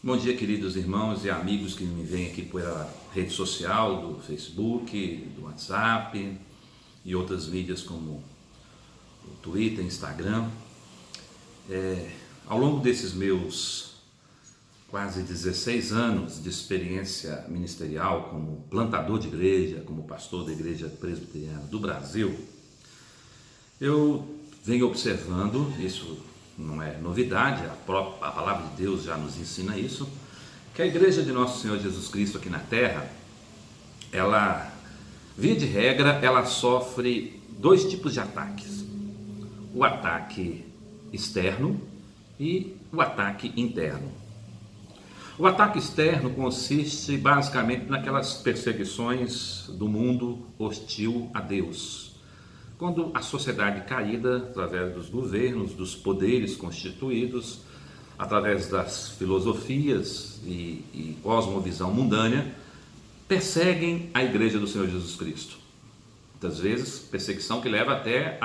Bom dia, queridos irmãos e amigos que me veem aqui pela rede social, do Facebook, do WhatsApp e outras mídias como o Twitter, Instagram. Ao longo desses meus quase 16 anos de experiência ministerial como plantador de igreja, como pastor da Igreja Presbiteriana do Brasil, eu venho observando, isso não é novidade, a palavra de Deus já nos ensina isso, que a igreja de nosso Senhor Jesus Cristo aqui na terra, ela, via de regra, ela sofre dois tipos de ataques: o ataque externo e o ataque interno. O ataque externo consiste basicamente naquelas perseguições do mundo hostil a Deus. Quando a sociedade caída, através dos governos, dos poderes constituídos, através das filosofias e cosmovisão mundânea, perseguem a igreja do Senhor Jesus Cristo. Muitas vezes, perseguição que leva até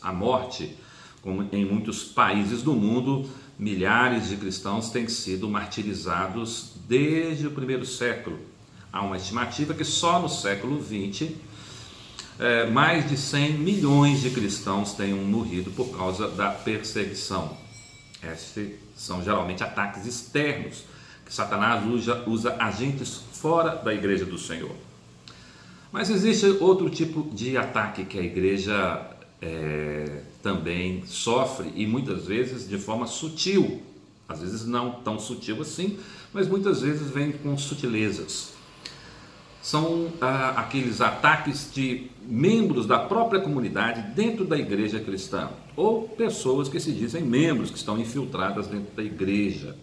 à morte, como em muitos países do mundo, milhares de cristãos têm sido martirizados desde o primeiro século. Há uma estimativa que só no século XX, mais de 100 milhões de cristãos tenham morrido por causa da perseguição. Esses são geralmente ataques externos, que Satanás usa agentes fora da igreja do Senhor. Mas existe outro tipo de ataque que a igreja também sofre, e muitas vezes de forma sutil, às vezes não tão sutil assim, mas muitas vezes vem com sutilezas. São aqueles ataques de membros da própria comunidade dentro da igreja cristã, ou pessoas que se dizem membros, que estão infiltradas dentro da igreja.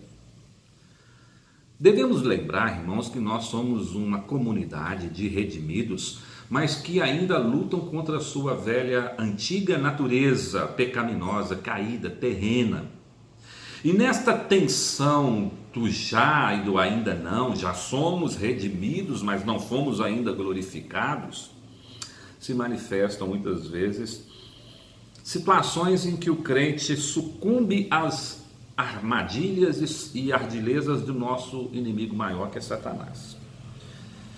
Devemos lembrar, irmãos, que nós somos uma comunidade de redimidos, mas que ainda lutam contra a sua velha, antiga natureza pecaminosa, caída, terrena. E nesta tensão do já e do ainda não, já somos redimidos, mas não fomos ainda glorificados, se manifestam muitas vezes situações em que o crente sucumbe às armadilhas e ardilezas do nosso inimigo maior, que é Satanás.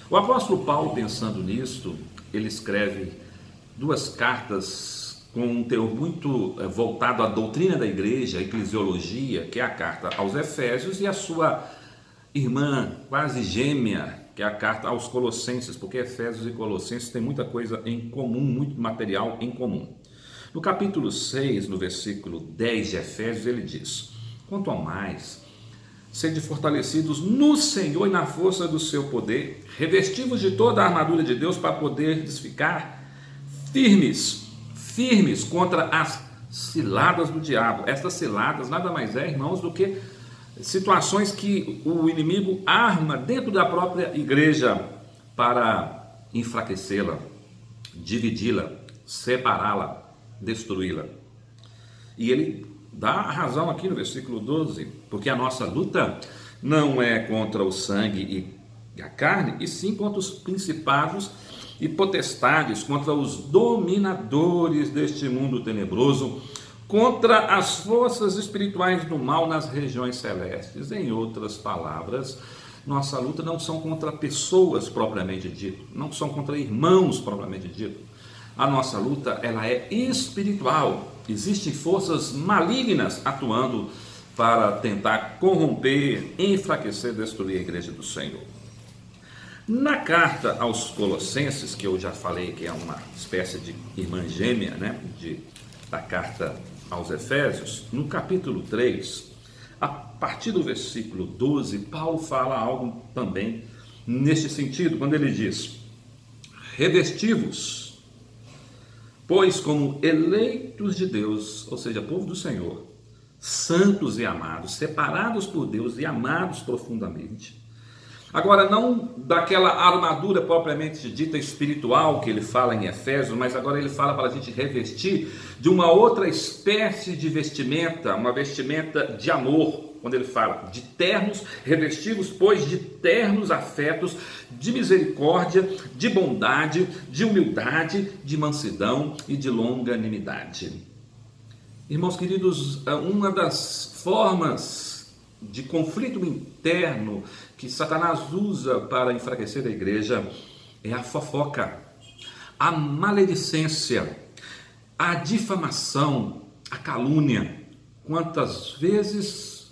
O apóstolo Paulo, pensando nisto, ele escreve duas cartas com um teor muito voltado à doutrina da igreja, à eclesiologia, que é a carta aos Efésios, e a sua irmã quase gêmea, que é a carta aos Colossenses, porque Efésios e Colossenses têm muita coisa em comum, muito material em comum. No capítulo 6, no versículo 10 de Efésios, ele diz: quanto ao mais, sede fortalecidos no Senhor e na força do seu poder, revestivos de toda a armadura de Deus para poderes ficar firmes contra as ciladas do diabo. Estas ciladas nada mais é, irmãos, do que situações que o inimigo arma dentro da própria igreja para enfraquecê-la, dividi-la, separá-la, destruí-la. E ele dá a razão aqui no versículo 12, porque a nossa luta não é contra o sangue e a carne, e sim contra os principados e potestades, contra os dominadores deste mundo tenebroso, contra as forças espirituais do mal nas regiões celestes. Em outras palavras, nossa luta não são contra pessoas propriamente dito, não são contra irmãos propriamente dito. A nossa luta, ela é espiritual. Existem forças malignas atuando para tentar corromper, enfraquecer, destruir a igreja do Senhor. Na carta aos Colossenses, que eu já falei que é uma espécie de irmã gêmea, da carta aos Efésios, no capítulo 3, a partir do versículo 12, Paulo fala algo também neste sentido, quando ele diz: revestivos, pois como eleitos de Deus, ou seja, povo do Senhor, santos e amados, separados por Deus e amados profundamente. Agora, não daquela armadura propriamente dita espiritual que ele fala em Efésios, mas agora ele fala para a gente revestir de uma outra espécie de vestimenta, uma vestimenta de amor, quando ele fala de ternos, revestivos, pois, de ternos afetos, de misericórdia, de bondade, de humildade, de mansidão e de longanimidade. Irmãos queridos, uma das formas de conflito interno que Satanás usa para enfraquecer a igreja é a fofoca, a maledicência, a difamação, a calúnia. Quantas vezes,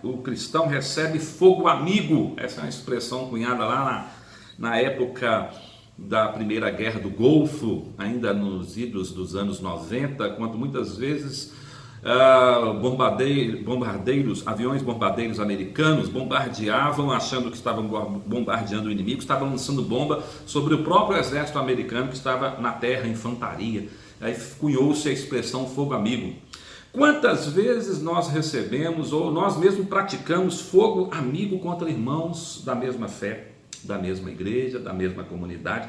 o cristão recebe fogo amigo? Essa é uma expressão cunhada lá na época da Primeira Guerra do Golfo, ainda nos idos dos anos 90, quando muitas vezes aviões bombardeiros americanos bombardeavam, achando que estavam bombardeando o inimigo, estavam lançando bomba sobre o próprio exército americano que estava na terra, infantaria. Aí cunhou-se a expressão fogo amigo. Quantas vezes nós recebemos ou nós mesmos praticamos fogo amigo contra irmãos da mesma fé, da mesma igreja, da mesma comunidade,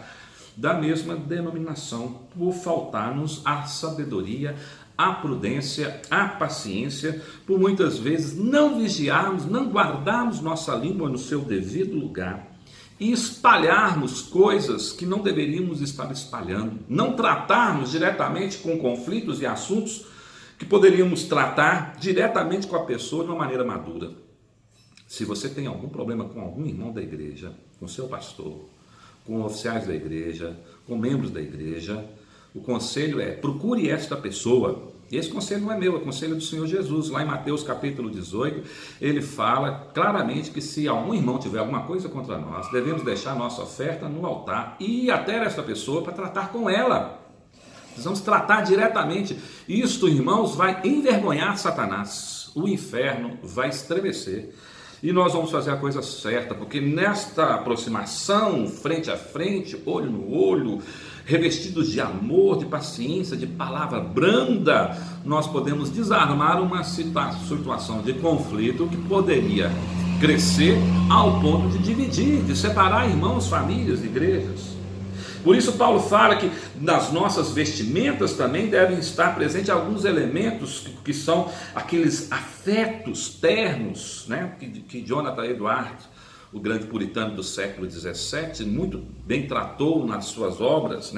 da mesma denominação, por faltar-nos a sabedoria, a prudência, a paciência, por muitas vezes não vigiarmos, não guardarmos nossa língua no seu devido lugar e espalharmos coisas que não deveríamos estar espalhando, não tratarmos diretamente com conflitos e assuntos que poderíamos tratar diretamente com a pessoa de uma maneira madura. Se você tem algum problema com algum irmão da igreja, com seu pastor, com oficiais da igreja, com membros da igreja, o conselho é: procure esta pessoa. E esse conselho não é meu, é o conselho do Senhor Jesus. Lá em Mateus capítulo 18, ele fala claramente que se algum irmão tiver alguma coisa contra nós, devemos deixar nossa oferta no altar e ir até esta pessoa para tratar com ela. Precisamos tratar diretamente. Isto, irmãos, vai envergonhar Satanás. O inferno vai estremecer. E nós vamos fazer a coisa certa, porque nesta aproximação, frente a frente, olho no olho, revestidos de amor, de paciência, de palavra branda, nós podemos desarmar uma situação de conflito que poderia crescer ao ponto de dividir, de separar irmãos, famílias, igrejas. Por isso Paulo fala que nas nossas vestimentas também devem estar presentes alguns elementos que são aqueles afetos ternos, que Jonathan Edwards, o grande puritano do século XVII, muito bem tratou nas suas obras,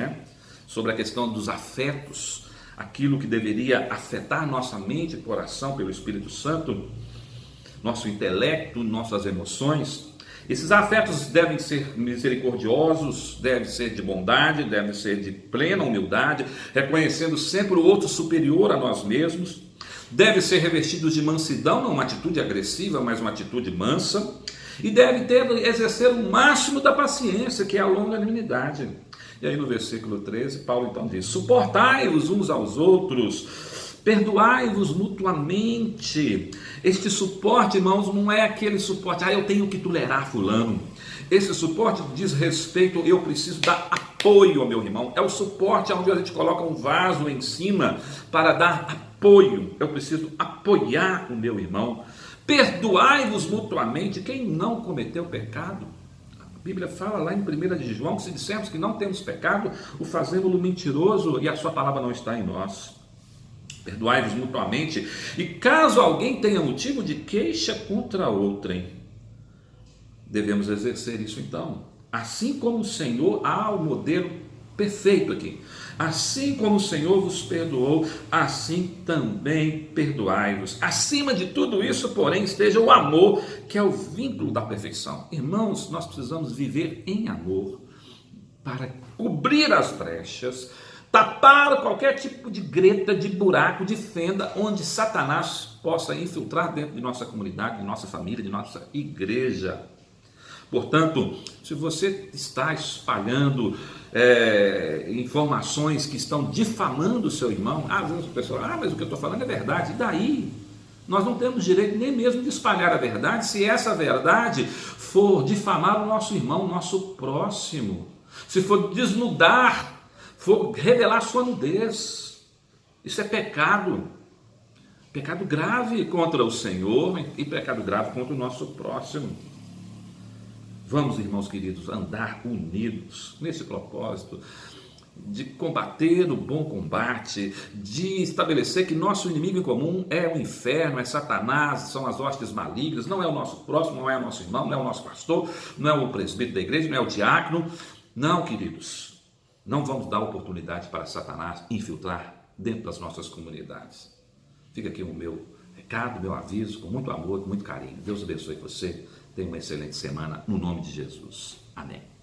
sobre a questão dos afetos, aquilo que deveria afetar nossa mente e coração pelo Espírito Santo, nosso intelecto, nossas emoções. Esses afetos devem ser misericordiosos, devem ser de bondade, devem ser de plena humildade, reconhecendo sempre o outro superior a nós mesmos. Devem ser revestidos de mansidão, não uma atitude agressiva, mas uma atitude mansa. E deve exercer o máximo da paciência, que é a longanimidade. E aí no versículo 13, Paulo então diz: suportai-vos uns aos outros, perdoai-vos mutuamente. Este suporte, irmãos, não é aquele suporte, eu tenho que tolerar fulano. Esse suporte diz respeito, eu preciso dar apoio ao meu irmão. É o suporte onde a gente coloca um vaso em cima para dar apoio. Eu preciso apoiar o meu irmão. Perdoai-vos mutuamente. Quem não cometeu pecado? A Bíblia fala lá em 1 de João que se dissermos que não temos pecado, o fazemos-lo mentiroso e a sua palavra não está em nós. Perdoai-vos mutuamente, e caso alguém tenha motivo de queixa contra outrem, devemos exercer isso então. Assim como o Senhor, há o modelo perfeito aqui. Assim como o Senhor vos perdoou, assim também perdoai-vos. Acima de tudo isso, porém, esteja o amor, que é o vínculo da perfeição. Irmãos, nós precisamos viver em amor para cobrir as brechas, tapar qualquer tipo de greta, de buraco, de fenda, onde Satanás possa infiltrar dentro de nossa comunidade, de nossa família, de nossa igreja. Portanto, se você está espalhando informações que estão difamando o seu irmão, às vezes o pessoal, mas o que eu estou falando é verdade, e daí? Nós não temos direito nem mesmo de espalhar a verdade, se essa verdade for difamar o nosso irmão, o nosso próximo, se for desnudar, for revelar sua nudez. Isso é pecado grave contra o Senhor e pecado grave contra o nosso próximo. Vamos, irmãos queridos, andar unidos nesse propósito de combater o bom combate, de estabelecer que nosso inimigo em comum é o inferno, é Satanás, são as hostes malignas, não é o nosso próximo, não é o nosso irmão, não é o nosso pastor, não é o presbítero da igreja, não é o diácono. Não, queridos, não vamos dar oportunidade para Satanás infiltrar dentro das nossas comunidades. Fica aqui o meu recado, meu aviso, com muito amor, com muito carinho. Deus abençoe você. Tenha uma excelente semana, no nome de Jesus. Amém.